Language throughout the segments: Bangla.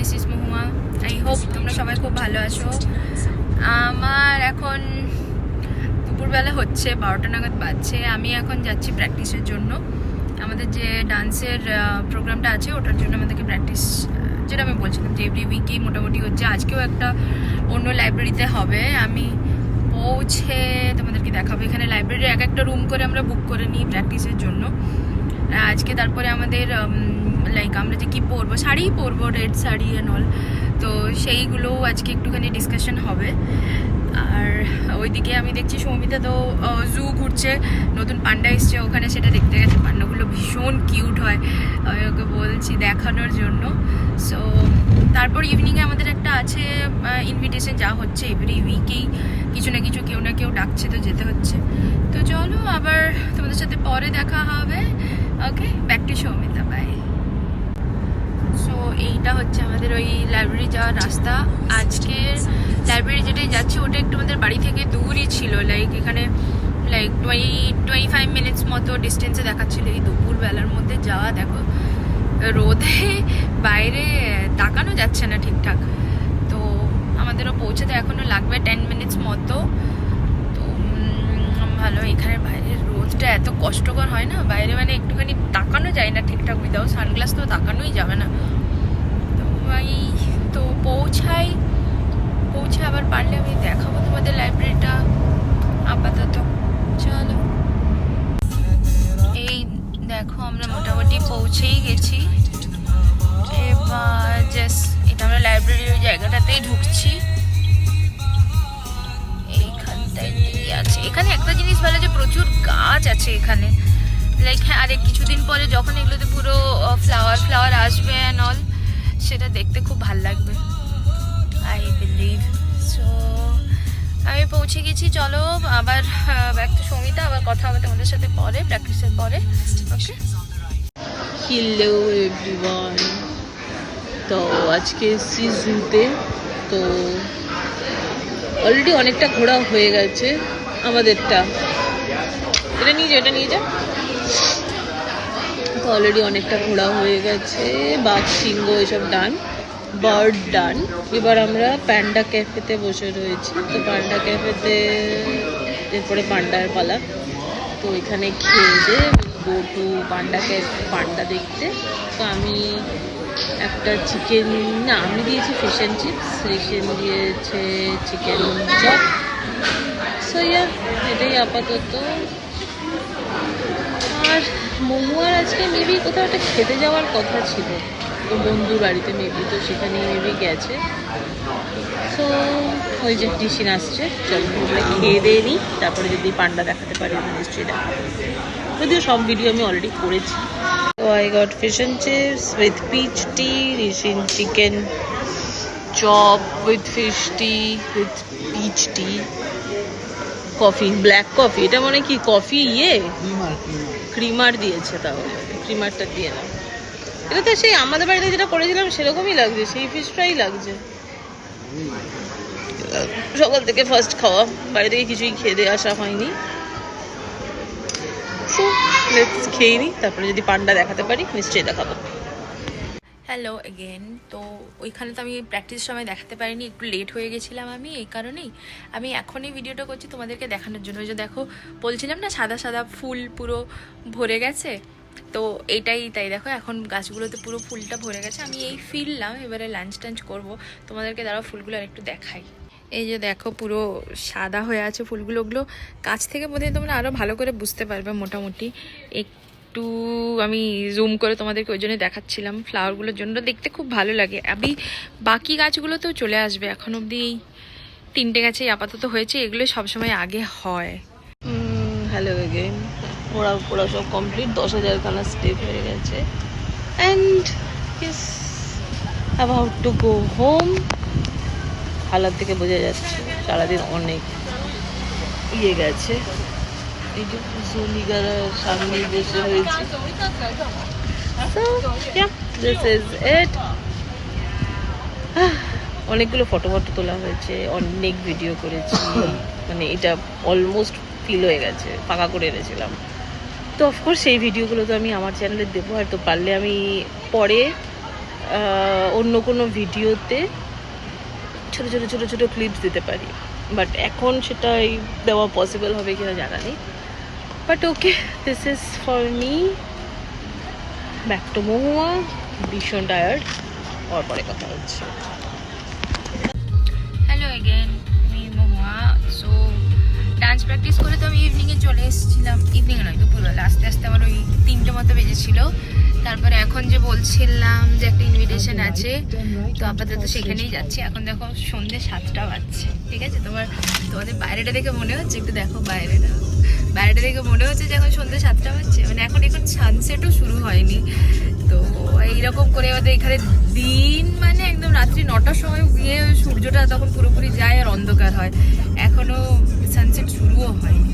This is Mahua. I hope তোমরা সবাই খুব ভালো আছো। আমার এখন দুপুরবেলা হচ্ছে, 12টা নাগাদ বাজছে। আমি এখন যাচ্ছি প্র্যাকটিসের জন্য। আমাদের যে ডান্সের প্রোগ্রামটা আছে ওটার জন্য আমাদেরকে প্র্যাকটিস, যেটা আমি বলছিলাম যে এভরি উইকেই মোটামুটি হচ্ছে। আজকেও একটা অন্য লাইব্রেরিতে হবে। আমি পৌঁছে তোমাদেরকে দেখাবো। এখানে লাইব্রেরির এক একটা রুম করে আমরা বুক করে নিই প্র্যাকটিসের জন্য। আজকে তারপরে আমাদের লাইক আমরা যে কী পরবো, শাড়িই পরবো, রেড শাড়ি অ্যান্ড অল। তো সেইগুলোও আজকে একটুখানি ডিসকাশন হবে। আর ওইদিকে আমি দেখছি সৌমিতা তো জু ঘুরছে, নতুন পান্ডা এসছে ওখানে, সেটা দেখতে গেছে। পান্ডাগুলো ভীষণ কিউট হয়, আমি ওকে বলছি দেখানোর জন্য। সো তারপর ইভিনিংয়ে আমাদের একটা আছে ইনভিটেশন, যা হচ্ছে এভরি উইকেই কিছু না কিছু কেউ না কেউ ডাকছে, তো যেতে হচ্ছে। তো চলো আবার তোমাদের সাথে পরে দেখা হবে। Okay, back to Soumita, bye. So এইটা হচ্ছে আমাদের ওই লাইব্রেরি যাওয়ার রাস্তা। আজকের লাইব্রেরি যেটাই যাচ্ছি ওটা একটু আমাদের বাড়ি থেকে দূরই ছিল, লাইক এখানে লাইক 25 মিনিটস মতো ডিস্টেন্সে দেখাচ্ছিল। এই দুপুরবেলার মধ্যে যাওয়া, দেখো রোদে বাইরে তাকানো যাচ্ছে না ঠিকঠাক। তো আমাদেরও পৌঁছাতে এখনও লাগবে 10 মিনিটস মতো। তো ভালো, এখানে বাইরের রোদটা এত কষ্টকর হয় না বাইরে, মানে একটুখানি তাকানো যায় না ঠিকঠাক, উইদাউট সানগ্লাস তো তাকানোই যাবে না। তো এই তো পৌঁছে আবার পারলে আমি দেখাবো তোমাদের লাইব্রেরিটা। আপাতত চলো, এই দেখো আমরা মোটামুটি পৌঁছেই গেছি। এবার জাস্ট এটা আমরা লাইব্রেরির ওই জায়গাটাতেই ঢুকছি। এইখানটায় আছে, এখানে একটা জিনিস ভালো যে প্রচুর গাছ আছে এখানে, লাইক হ্যাঁ। আরে কিছুদিন পরে যখন এগুলোতে পুরো ফ্লাওয়ার আসবে অ্যান্ড অল, সেটা দেখতে খুব ভাল লাগবে আই বিলিভ। সো আমি পৌঁছে গেছি, চলো আবার ব্যাক টু সৌমিতা। আবার কথা হবে তোমাদের সাথে পরে, প্র্যাকটিসের পরে। ওকে, হ্যালো এভরিওয়ান। তো আজকে এসছি জুতে। তো অলরেডি অনেকটা ঘোরা হয়ে গেছে আমাদেরটা। এটা নিয়ে যা। তো অলরেডি অনেকটা ঘোরা হয়ে গেছে, বাঘ সিংহ এসব ডান, বার্ড ডান। এবার আমরা প্যান্ডা ক্যাফেতে বসে রয়েছি। তো প্যান্ডা ক্যাফেতে এরপরে পান্ডার পালা। তো এখানে খেয়ে গো টু পান্ডা ক্যাফে, পান্ডা দেখতে। তো আমি একটা চিকেন, না আমি দিয়েছি ফিশ অ্যান্ড চিপস, রিসেন দিয়েছে চিকেন চপ। সো ইয়া, এটাই আপাতত। আর মহুয়ার আজকে মেবি কোথাও একটা খেতে যাওয়ার কথা ছিল, তো বন্ধুর বাড়িতে মেবি, তো সেখানে মেবি গেছে। সো ওই যে টিসিন আসছে, চলো ওগুলো খেয়ে দিয়ে নিই, তারপরে যদি পান্ডা দেখাতে পারি আমি নিশ্চয়ই দেখাবো। যদিও সব ভিডিও আমি অলরেডি করেছি। তো I got fish and chips with peach tea, রিসিন chicken chop with fish tea with peach tea, coffee, black coffee. এটা মানে কি কফি ক্রিমার দিয়েছে, তাহলে ক্রিমারটা দিয়ে নাও। এটা তো সেই আমাদের বাড়িতে যেটা করেছিলাম সেরকমই লাগছে, সেই ফিশ ফ্রাই লাগছে। সকাল থেকে ফার্স্ট খাওয়া, বাড়ি থেকে কিছুই খেয়ে দিয়ে আসা হয়নি। সো লেটস খেয়ে নিই, তারপরে যদি পান্ডা দেখাতে পারি নিশ্চয়ই দেখাবো। Hello again. তো ওইখানে তো আমি প্র্যাকটিসের সময় দেখাতে পারিনি, একটু লেট হয়ে গেছিলাম। আমি এই কারণেই আমি এখনই ভিডিওটা করছি তোমাদেরকে দেখানোর জন্য। ওই যে দেখো বলছিলাম না সাদা সাদা ফুল পুরো ভরে গেছে, তো এইটাই তাই। দেখো এখন গাছগুলোতে পুরো ফুলটা ভরে গেছে। আমি এই ফিরলাম, এবারে লাঞ্চ টাঞ্চ করবো। তোমাদেরকে দাঁড়াও ফুলগুলো আর একটু দেখাই। এই যে দেখো পুরো সাদা হয়ে আছে ফুলগুলো, ওগুলো কাছ থেকে বোধহয় তোমরা আরও ভালো করে বুঝতে পারবে মোটামুটি। একটু আমি জুম করে তোমাদেরকে ওই জন্য দেখাচ্ছিলাম, ফ্লাওয়ারগুলোর জন্য দেখতে খুব ভালো লাগে। আমি বাকি গাছগুলোতেও চলে আসবে, এখন অবধি এই 3টে গাছেই আপাতত হয়েছে, এগুলো সবসময় আগে হয়। Hello again. ওরা সব কমপ্লিট, 10,000 খানা স্টেপ হয়ে গেছে। And is about to go home. হালাত থেকে বোঝা যাচ্ছে সারাদিন অনেক গেছে। এই যে সোনিগারার সামনে বসে হয়েছে। This is it. অনেকগুলো ফটো তোলা হয়েছে, অনেক ভিডিও করেছি, মানে এটা অলমোস্ট ফিল হয়ে গেছে, ফাঁকা করে এনেছিলাম। তো অফকোর্স সেই ভিডিওগুলো তো আমি আমার চ্যানেলে দেবো, আর তো পারলে আমি পরে অন্য কোনো ভিডিওতে ছোটো ছোটো ছোটো ছোটো ক্লিপস দিতে পারি, বাট এখন সেটাই দেওয়া পসিবল হবে কিনা জানা নেই। But okay, this is for me, back to Mohua. ভীষণ টায়ার্ড, আর পরে কথা হচ্ছে। হ্যালো এগেন, আমি মহুয়া। সো ডান্স প্র্যাকটিস করে তো আমি ইভিনিংয়ে চলে এসেছিলাম, ইভিনিংয়ে নয় দুপুরবেলা, আস্তে আস্তে আমার ওই 3টে মতো বেজেছিল। তারপরে এখন যে বলছিলাম যে একটা ইনভিটেশন আছে, তো আপাতত সেখানেই যাচ্ছি। এখন দেখো সন্ধ্যে 7টা বাজছে, ঠিক আছে? তোমাদের বাইরেটা দেখে মনে হচ্ছে, একটু দেখো বাইরেটা দেখে মনে হচ্ছে যে এখন সন্ধ্যে 7টা বাজছে, মানে এখন সানসেটও শুরু হয়নি। তো এইরকম করে আমাদের এখানে দিন মানে একদম রাত্রি 9টার সময় গিয়ে সূর্যটা তখন পুরোপুরি যায় আর অন্ধকার হয়, এখনো সানসেট শুরুও হয়নি।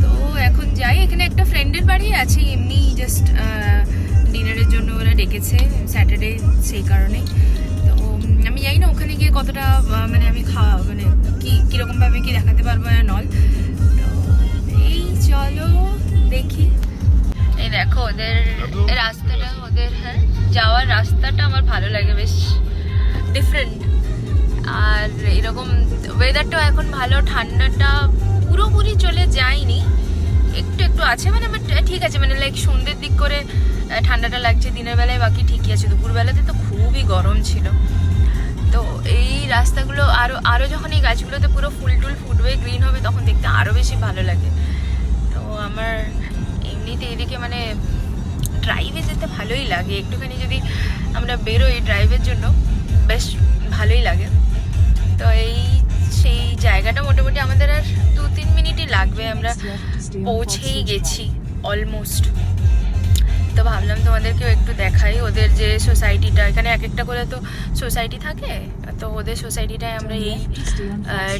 তো এখন যাই, এখানে একটা ফ্রেন্ডের বাড়ি আছে, এমনি জাস্ট ডিনারের জন্য ওরা ডেকেছে স্যাটারডে, সেই কারণেই। তো আমি জানি না ওখানে গিয়ে কতটা মানে আমি মানে কীরকমভাবে কি দেখাতে পারবো না নল। তো এই চলো দেখি। এই দেখো ওদের রাস্তাটা, ওদের হ্যাঁ যাওয়ার রাস্তাটা আমার ভালো লাগে, বেশ ডিফারেন্ট। আর এরকম ওয়েদারটাও এখন ভালো, ঠান্ডাটা পুরোপুরি চলে যায়নি, একটু একটু আছে, মানে ঠিক আছে, মানে লাইক সন্ধ্যের দিক করে ঠান্ডাটা লাগছে, দিনের বেলায় বাকি ঠিকই আছে। দুপুরবেলাতে তো খুবই গরম ছিল। তো এই রাস্তাগুলো আরও যখন এই গাছগুলোতে পুরো ফুল টুল ফুটবে, গ্রিন হবে, তখন দেখতে আরও বেশি ভালো লাগে। তো আমার এমনিতে এদিকে মানে ড্রাইভে যেতে ভালোই লাগে, একটুখানি যদি আমরা বেরোই ড্রাইভের জন্য বেশ ভালোই লাগে। তো সেই জায়গাটা মোটামুটি আমাদের আর 2-3 মিনিটই লাগবে, আমরা পৌঁছেই গেছি অলমোস্ট। তো ভাবলাম তোমাদেরকেও একটু দেখাই ওদের যে সোসাইটিটা, এখানে এক একটা করে তো সোসাইটি থাকে, তো ওদের সোসাইটিটায় আমরা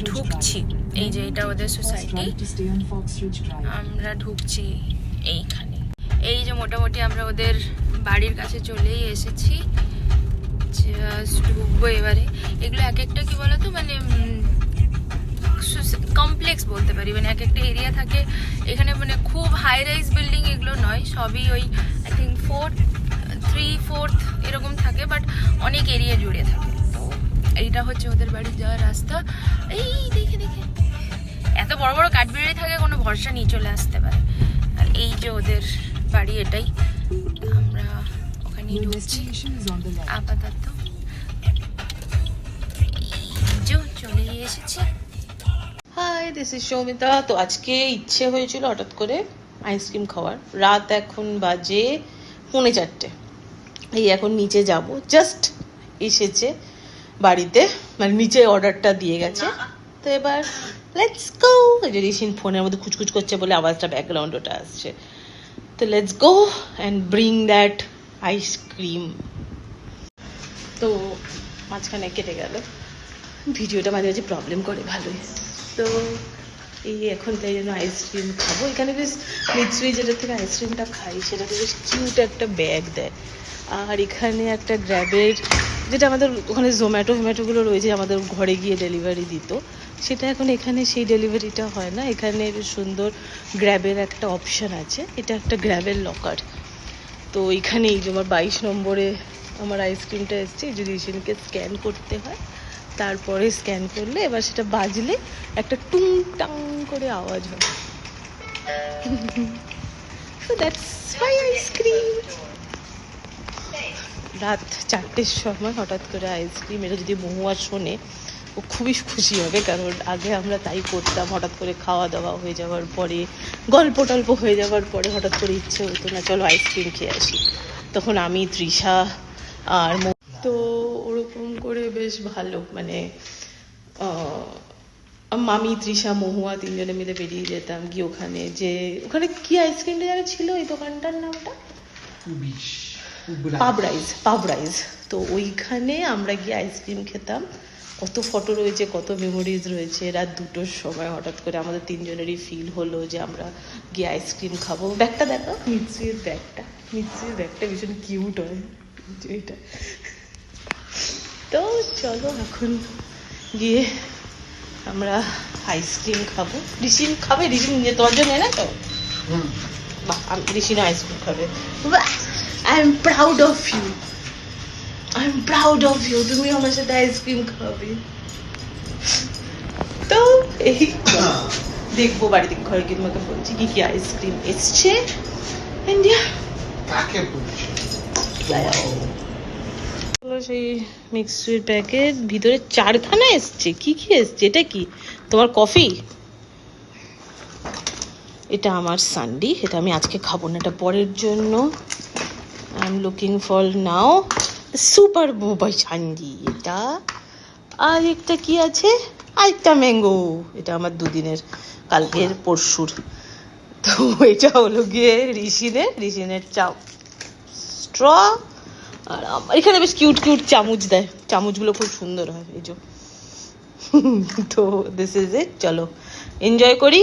ঢুকছি। এই যে এটা ওদের সোসাইটি, আমরা ঢুকছি এইখানে। এই যে মোটামুটি আমরা ওদের বাড়ির কাছে চলেই এসেছি, জাস্ট ঢুকবো এবারে। এগুলো এক একটা কি বলতো মানে কমপ্লেক্স বলতে পারি, মানে এক একটা এরিয়া থাকে এখানে, মানে খুব হাই রাইজ বিল্ডিং এগুলো নয়, সবই ওই আই থিঙ্ক 3/4 এরকম থাকে, বাট অনেক এরিয়া জুড়ে থাকে। তো এইটা হচ্ছে ওদের বাড়ি যাওয়ার রাস্তা। এই দেখে এত বড় বড় কাঠবিড়ালি থাকে, কোনো ভরসা নিয়ে চলে আসতে পারে। আর এই যে ওদের বাড়ি, এটাই আমরা ওখানে ঢুকছি আপাতত। চলে এসেছি। Hi, this is Soumita. তো আজকে ইচ্ছে হয়েছিল হঠাৎ করে আইসক্রিম খাওয়ার। রাত এখন বাজে 3:45। এই এখন নিচে যাব, জাস্ট এসেছে বাড়িতে, মানে নিচে অর্ডারটা দিয়ে গেছে। তো এবার লেটস গো। ঋষিন ফোনের মধ্যে খুচখুচ করছে বলে আওয়াজটা ব্যাকগ্রাউন্ড ওটা আসছে। তো let's go and bring that ice cream. তো মাঝখানে কেটে গেল ভিডিওটা, মাঝে মাঝে প্রবলেম করে ভালোই। তো এই এখন তাই জন্য আইসক্রিম খাবো। এখানে বেশ মিৎসুই যেটা থেকে আইসক্রিমটা খাই সেটাতে বেশ কিউট একটা ব্যাগ দেয়। আর এখানে একটা গ্র্যাবের, যেটা আমাদের ওখানে জোম্যাটোগুলো রয়েছে, আমাদের ঘরে গিয়ে ডেলিভারি দিত, সেটা এখন এখানে সেই ডেলিভারিটা হয় না। এখানে বেশ সুন্দর গ্র্যাবের একটা অপশান আছে, এটা একটা গ্র্যাবের লকার। তো এখানে এই যে আমার 22 নম্বরে আমার আইসক্রিমটা এসছে, যদি ঋষিনকে স্ক্যান করতে হয়, তারপরে স্ক্যান করলে এবার সেটা বাজলে একটা টুং টাং করে আওয়াজ হয়। So that's my ice cream. রাত 4টের সময় হঠাৎ করে আইসক্রিম, এটা যদি মহুয়া শোনে ও খুবই খুশি হবে, কারণ আগে আমরা তাই করতাম। হঠাৎ করে খাওয়া দাওয়া হয়ে যাওয়ার পরে, গল্প টল্প হয়ে যাওয়ার পরে হঠাৎ করে ইচ্ছে হতো না চলো আইসক্রিম খেয়ে আসি, তখন আমি, তৃষা আর তো ওরকম করে বেশ ভালো, মানে মামি, তৃষা, মহুয়া 3জনে মিলে বেরিয়ে যেতাম, গিয়ে ওখানে কি আইসক্রিমটা যেন ছিল, এই দোকানটার নামটা পাব রাইজ। তো ওইখানে আমরা গিয়ে আইসক্রিম খেতাম। কত ফটো রয়েছে, কত মেমোরিজ রয়েছে। রাত 2টোর সময় হঠাৎ করে আমাদের 3জনেরই ফিল হলো যে আমরা গিয়ে আইসক্রিম খাবো। ব্যাগটা দেখো, মিৎসুইয়ের ব্যাগটা ভীষণ কিউট হয় এটা। তো চলো এখন গিয়ে আমরা আইসক্রিম খাবো। ঋষিন খাবে? ঋষিন তোমার জন্য না তো? বাহ, ঋষিন আইসক্রিম খাবে। I am proud of you. I am proud of you, তুমি আমার সাথে আইসক্রিম খাবে। তো এই দেখবো বাড়িতে ঘরে গিয়ে তোমাকে বলছি কি কি আইসক্রিম এসছে। ইন্ডিয়া কাকে বলছি? সেই মিক্সড প্যাকেট, ভিতরে 4খানা এসছে। কি কি এসছে? এটা কি তোমার কফি? এটা আমার সানডি, এটা আমি আজকে খাবো না, এটা পরের জন্য। I am looking for now super boba sundae এটা। আর একটা কি আছে? আরেকটা ম্যাঙ্গো, এটা আমার দুদিনের, কালকের পরশুর। তো এটা হলো গিয়ে ঋষিনের চাপ স্ট্র। আর আমার এখানে বেশ কিউট কিউট চামচ দেয়, চামচগুলো খুব সুন্দর হয় এই যে। তো দিস ইজ ইট, চলো এনজয় করি।